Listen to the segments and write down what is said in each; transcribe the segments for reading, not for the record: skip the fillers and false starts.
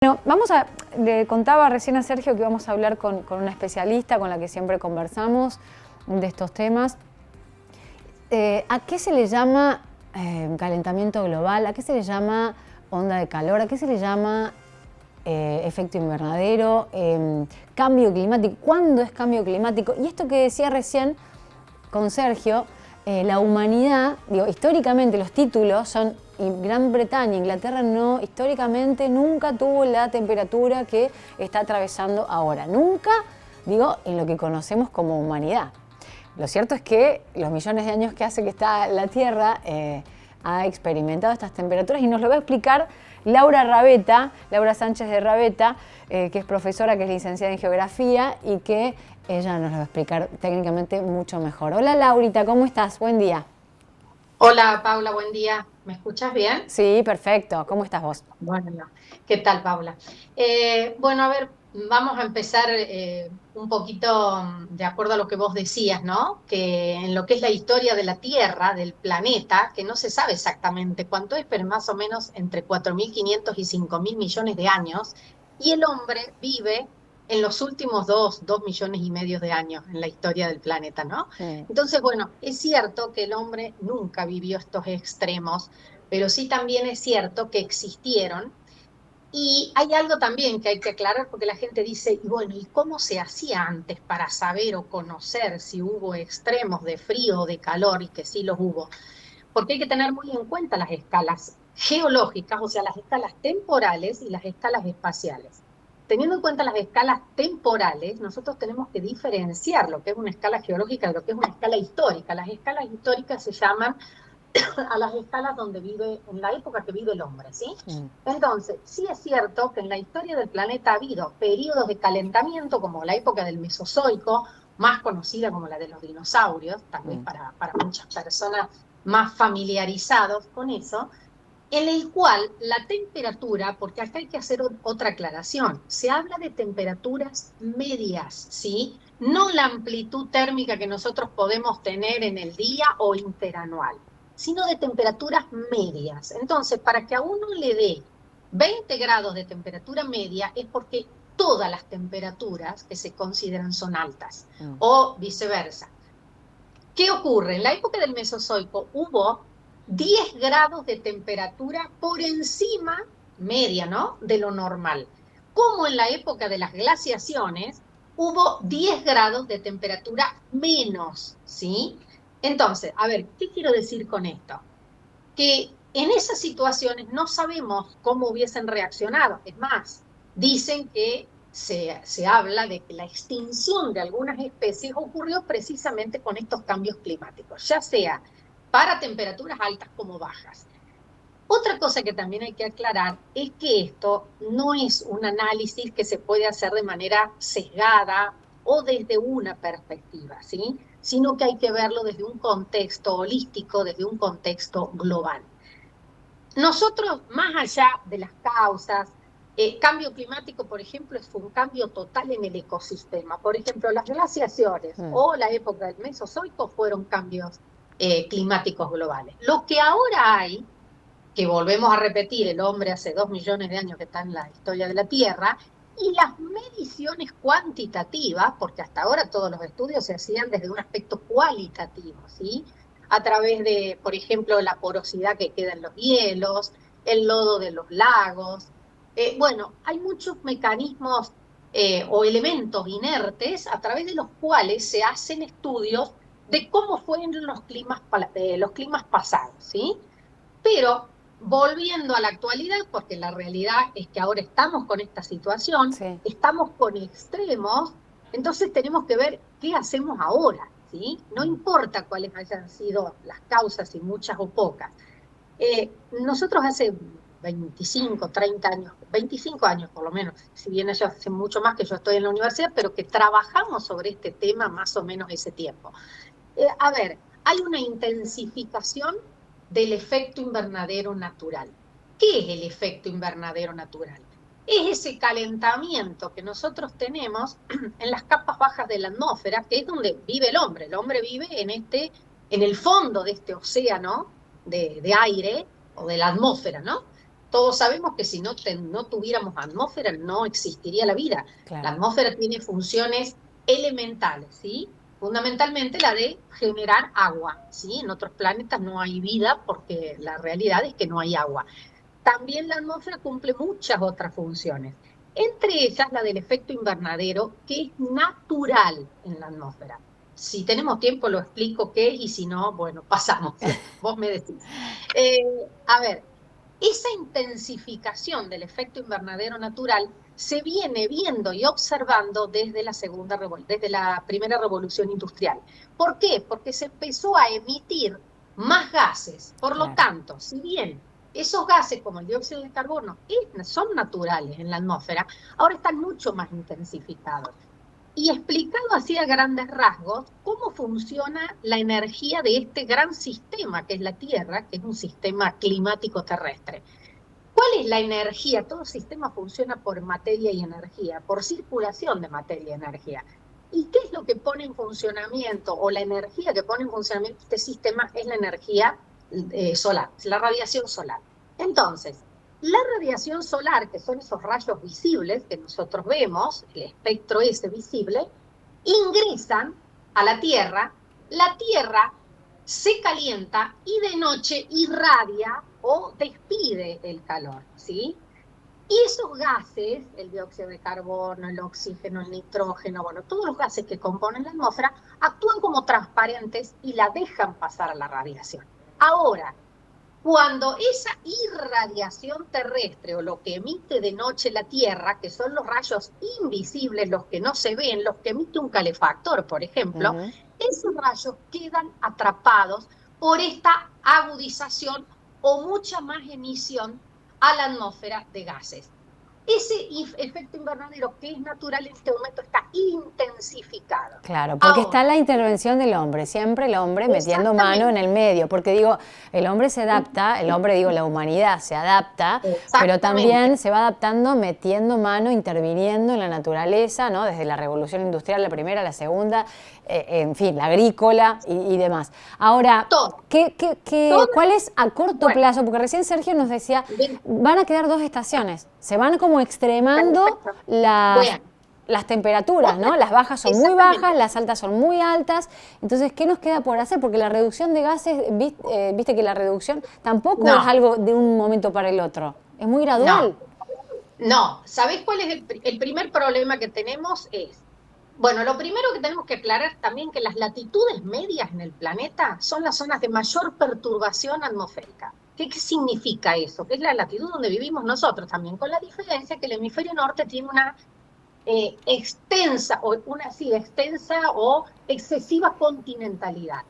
Bueno, le contaba recién a Sergio que íbamos a hablar con una especialista con la que siempre conversamos de estos temas. ¿A qué se le llama calentamiento global? ¿A qué se le llama onda de calor? ¿A qué se le llama efecto invernadero? ¿Cambio climático? ¿Cuándo es cambio climático? Y esto que decía recién con Sergio, la humanidad, históricamente los títulos son Gran Bretaña, Inglaterra históricamente nunca tuvo la temperatura que está atravesando ahora. Nunca, en lo que conocemos como humanidad. Lo cierto es que los millones de años que hace que está la Tierra ha experimentado estas temperaturas y nos lo va a explicar Laura Sánchez de Rabeta, que es profesora, que es licenciada en Geografía y que ella nos lo va a explicar técnicamente mucho mejor. Hola Laurita, ¿cómo estás? Buen día. Hola Paula, buen día. ¿Me escuchas bien? Sí, perfecto. ¿Cómo estás vos? Bueno, ¿qué tal Paula? Bueno, a ver, vamos a empezar un poquito de acuerdo a lo que vos decías, ¿no? Que en lo que es la historia de la Tierra, del planeta, que no se sabe exactamente cuánto es, pero más o menos entre 4.500 y 5.000 millones de años, y el hombre vive en los últimos 2,5 millones de años en la historia del planeta, ¿no? Entonces, bueno, es cierto que el hombre nunca vivió estos extremos, pero sí también es cierto que existieron. Y hay algo también que hay que aclarar porque la gente dice, y bueno, ¿y cómo se hacía antes para saber o conocer si hubo extremos de frío o de calor? Y que sí los hubo. Porque hay que tener muy en cuenta las escalas geológicas, o sea, las escalas temporales y las escalas espaciales. Teniendo en cuenta las escalas temporales, nosotros tenemos que diferenciar lo que es una escala geológica de lo que es una escala histórica. Las escalas históricas se llaman a las escalas donde vive, en la época que vive el hombre, ¿sí? Entonces, sí es cierto que en la historia del planeta ha habido periodos de calentamiento, como la época del Mesozoico, más conocida como la de los dinosaurios, tal vez para muchas personas más familiarizados con eso, en el cual la temperatura, porque acá hay que hacer otra aclaración, se habla de temperaturas medias, ¿sí? No la amplitud térmica que nosotros podemos tener en el día o interanual, sino de temperaturas medias. Entonces, para que a uno le dé 20 grados de temperatura media es porque todas las temperaturas que se consideran son altas, o viceversa. ¿Qué ocurre? En la época del Mesozoico hubo 10 grados de temperatura por encima, media, ¿no?, de lo normal. Como en la época de las glaciaciones, hubo 10 grados de temperatura menos, ¿sí? Entonces, a ver, ¿qué quiero decir con esto? Que en esas situaciones no sabemos cómo hubiesen reaccionado. Es más, dicen que se habla de que la extinción de algunas especies ocurrió precisamente con estos cambios climáticos, ya sea para temperaturas altas como bajas. Otra cosa que también hay que aclarar es que esto no es un análisis que se puede hacer de manera sesgada o desde una perspectiva, ¿sí? Sino que hay que verlo desde un contexto holístico, desde un contexto global. Nosotros, más allá de las causas, cambio climático, por ejemplo, fue un cambio total en el ecosistema. Por ejemplo, las glaciaciones o la época del Mesozoico fueron cambios climáticos globales. Lo que ahora hay, que volvemos a repetir, el hombre hace 2 millones de años que está en la historia de la Tierra, y las mediciones cuantitativas, porque hasta ahora todos los estudios se hacían desde un aspecto cualitativo, ¿sí? A través de, por ejemplo, la porosidad que queda en los hielos, el lodo de los lagos. Bueno, hay muchos mecanismos o elementos inertes a través de los cuales se hacen estudios de cómo fueron los climas pasados, ¿sí? Pero volviendo a la actualidad, porque la realidad es que ahora estamos con esta situación, Sí. estamos con extremos, entonces tenemos que ver qué hacemos ahora, ¿sí? No importa cuáles hayan sido las causas, y muchas o pocas. Nosotros hace 25, 30 años, 25 años por lo menos, si bien ellos hace mucho más que yo estoy en la universidad, pero que trabajamos sobre este tema más o menos ese tiempo. A ver, hay una intensificación del efecto invernadero natural. ¿Qué es el efecto invernadero natural? Es ese calentamiento que nosotros tenemos en las capas bajas de la atmósfera, que es donde vive el hombre. El hombre vive en el fondo de este océano de aire o de la atmósfera, ¿no? Todos sabemos que si no tuviéramos atmósfera no existiría la vida. Claro. La atmósfera tiene funciones elementales, ¿sí? Fundamentalmente la de generar agua, ¿sí? En otros planetas no hay vida porque la realidad es que no hay agua. También la atmósfera cumple muchas otras funciones, entre ellas la del efecto invernadero, que es natural en la atmósfera. Si tenemos tiempo lo explico qué es y si no, bueno, pasamos. Vos me decís. Eh, a ver, esa intensificación del efecto invernadero natural se viene viendo y observando desde la primera revolución industrial. ¿Por qué? Porque se empezó a emitir más gases. Por lo Claro. tanto, si bien esos gases como el dióxido de carbono son naturales en la atmósfera, ahora están mucho más intensificados. Y explicado así a grandes rasgos, cómo funciona la energía de este gran sistema que es la Tierra, que es un sistema climático terrestre. ¿Cuál es la energía? Todo sistema funciona por materia y energía, por circulación de materia y energía. ¿Y qué es lo que pone en funcionamiento, o la energía que pone en funcionamiento este sistema? Es la energía solar, es la radiación solar. Entonces, la radiación solar, que son esos rayos visibles que nosotros vemos, el espectro ese visible, ingresan a la Tierra se calienta y de noche irradia o despide el calor, ¿sí? Y esos gases, el dióxido de carbono, el oxígeno, el nitrógeno, bueno, todos los gases que componen la atmósfera actúan como transparentes y la dejan pasar a la radiación. Ahora, cuando esa irradiación terrestre o lo que emite de noche la Tierra, que son los rayos invisibles, los que no se ven, los que emite un calefactor, por ejemplo, esos rayos quedan atrapados por esta agudización o mucha más emisión a la atmósfera de gases. Ese efecto invernadero que es natural en este momento está intensificado. Claro, porque está Ahora, la intervención del hombre, siempre el hombre metiendo mano en el medio, porque digo, el hombre se adapta, el hombre, digo, la humanidad se adapta, pero también se va adaptando metiendo mano, interviniendo en la naturaleza, ¿no? Desde la revolución industrial, la primera, la segunda, en fin, la agrícola y demás. Ahora, ¿cuál es a corto plazo? Porque recién Sergio nos decía, van a quedar dos estaciones, se van como extremando las temperaturas, ¿no? Las bajas son muy bajas, las altas son muy altas. Entonces, ¿qué nos queda por hacer? Porque la reducción de gases, viste que la reducción tampoco es algo de un momento para el otro. Es muy gradual. No. ¿Sabés cuál es el primer problema que tenemos? Bueno, lo primero que tenemos que aclarar también que las latitudes medias en el planeta son las zonas de mayor perturbación atmosférica. ¿Qué significa eso? Que es la latitud donde vivimos nosotros también, con la diferencia que el hemisferio norte tiene una extensa o excesiva continentalidad.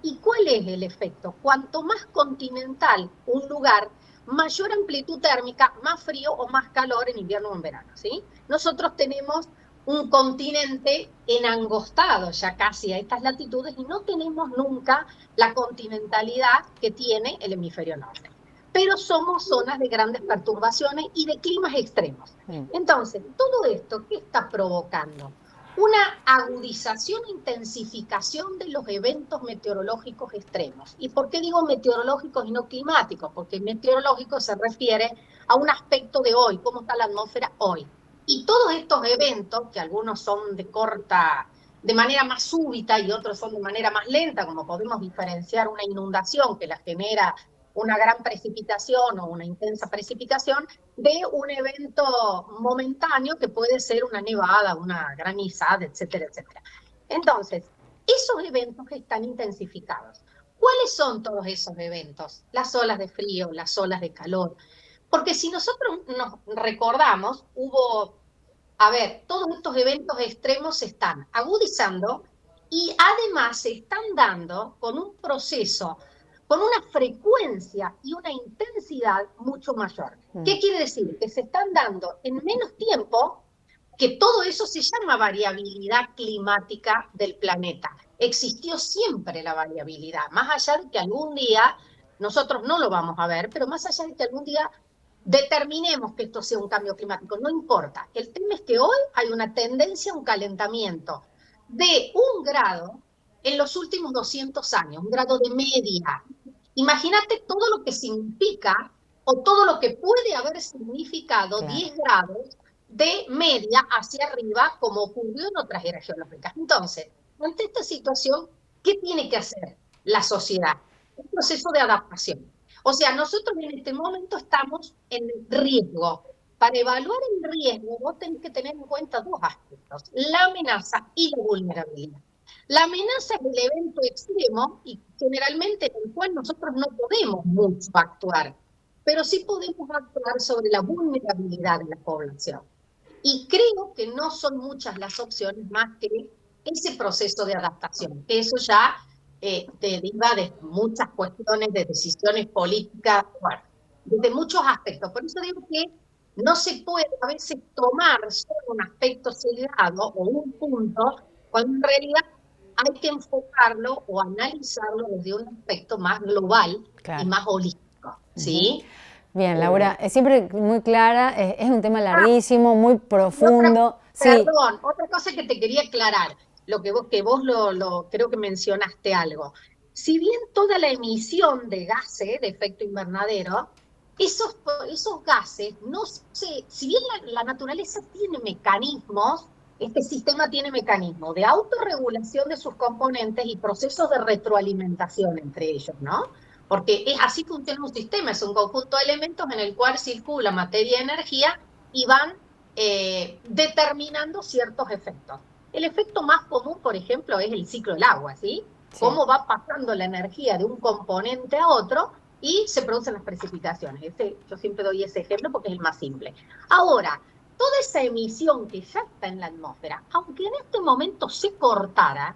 ¿Y cuál es el efecto? Cuanto más continental un lugar, mayor amplitud térmica, más frío o más calor en invierno o en verano, ¿sí? Nosotros tenemos un continente enangostado ya casi a estas latitudes y no tenemos nunca la continentalidad que tiene el hemisferio norte. Pero somos zonas de grandes perturbaciones y de climas extremos. Entonces, todo esto, ¿qué está provocando? Una agudización e intensificación de los eventos meteorológicos extremos. ¿Y por qué digo meteorológicos y no climáticos? Porque meteorológico se refiere a un aspecto de hoy, cómo está la atmósfera hoy. Y todos estos eventos, que algunos son de manera más súbita y otros son de manera más lenta, como podemos diferenciar una inundación que la genera una gran precipitación o una intensa precipitación, de un evento momentáneo que puede ser una nevada, una granizada, etcétera, etcétera. Entonces, esos eventos están intensificados. ¿Cuáles son todos esos eventos? Las olas de frío, las olas de calor. Porque si nosotros nos recordamos, todos estos eventos extremos se están agudizando y además se están dando con un proceso, con una frecuencia y una intensidad mucho mayor. ¿Qué quiere decir? Que se están dando en menos tiempo, que todo eso se llama variabilidad climática del planeta. Existió siempre la variabilidad, más allá de que algún día, nosotros no lo vamos a ver, pero más allá de que algún día determinemos que esto sea un cambio climático, no importa. El tema es que hoy hay una tendencia a un calentamiento de 1 grado en los últimos 200 años, 1 grado de media. Imagínate todo lo que significa o todo lo que puede haber significado 10 grados de media hacia arriba, como ocurrió en otras eras geológicas. Entonces, ante esta situación, ¿qué tiene que hacer la sociedad? Un proceso de adaptación. O sea, nosotros en este momento estamos en riesgo. Para evaluar el riesgo, vos tenés que tener en cuenta dos aspectos, la amenaza y la vulnerabilidad. La amenaza es el evento extremo y generalmente en el cual nosotros no podemos mucho actuar, pero sí podemos actuar sobre la vulnerabilidad de la población. Y creo que no son muchas las opciones más que ese proceso de adaptación, que eso ya deriva de muchas cuestiones de decisiones políticas, bueno, desde muchos aspectos. Por eso digo que no se puede a veces tomar solo un aspecto sesgado o un punto, cuando en realidad hay que enfocarlo o analizarlo desde un aspecto más global y más holístico, ¿sí? Bien, Laura, es siempre muy clara, es un tema larguísimo, muy profundo. Perdón, otra cosa que te quería aclarar, lo que vos creo que mencionaste algo. Si bien toda la emisión de gases de efecto invernadero, esos gases, si bien la naturaleza tiene mecanismos, este sistema tiene mecanismos de autorregulación de sus componentes y procesos de retroalimentación entre ellos, ¿no? Porque así funciona un sistema, es un conjunto de elementos en el cual circula materia y energía y van determinando ciertos efectos. El efecto más común, por ejemplo, es el ciclo del agua, ¿sí? Cómo va pasando la energía de un componente a otro y se producen las precipitaciones. Yo siempre doy ese ejemplo porque es el más simple. Ahora, toda esa emisión que ya está en la atmósfera, aunque en este momento se cortara,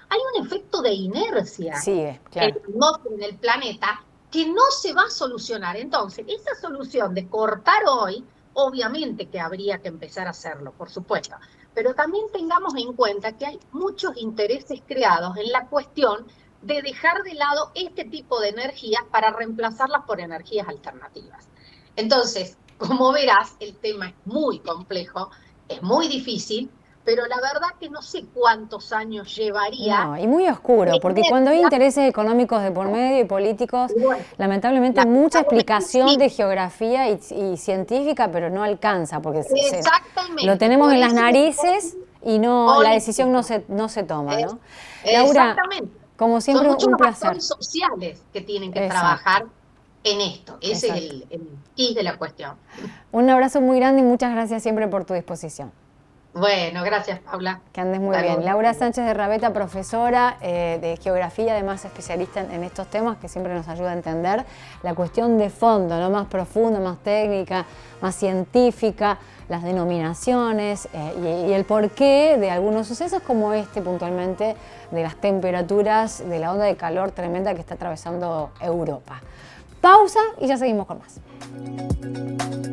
hay un efecto de inercia claro, en la atmósfera, en el planeta, que no se va a solucionar. Entonces, esa solución de cortar hoy, obviamente que habría que empezar a hacerlo, por supuesto, pero también tengamos en cuenta que hay muchos intereses creados en la cuestión de dejar de lado este tipo de energías para reemplazarlas por energías alternativas. Entonces, como verás, el tema es muy complejo, es muy difícil, pero la verdad que no sé cuántos años llevaría. No, y muy oscuro, porque cuando hay intereses económicos de por medio y políticos, bueno, lamentablemente mucha explicación de geografía y científica, pero no alcanza, porque lo tenemos en las narices y no, la decisión no se toma, ¿no? Laura, como siempre, son muchos un placer. Actores sociales que tienen que trabajar en esto, ese es el quid de la cuestión. Un abrazo muy grande y muchas gracias siempre por tu disposición. Bueno, gracias, Paula. Que andes muy bien. Laura Sánchez de Rabeta, profesora de geografía, además especialista en estos temas, que siempre nos ayuda a entender la cuestión de fondo, ¿no? Más profunda, más técnica, más científica, las denominaciones y el porqué de algunos sucesos como este puntualmente, de las temperaturas, de la onda de calor tremenda que está atravesando Europa. Pausa y ya seguimos con más.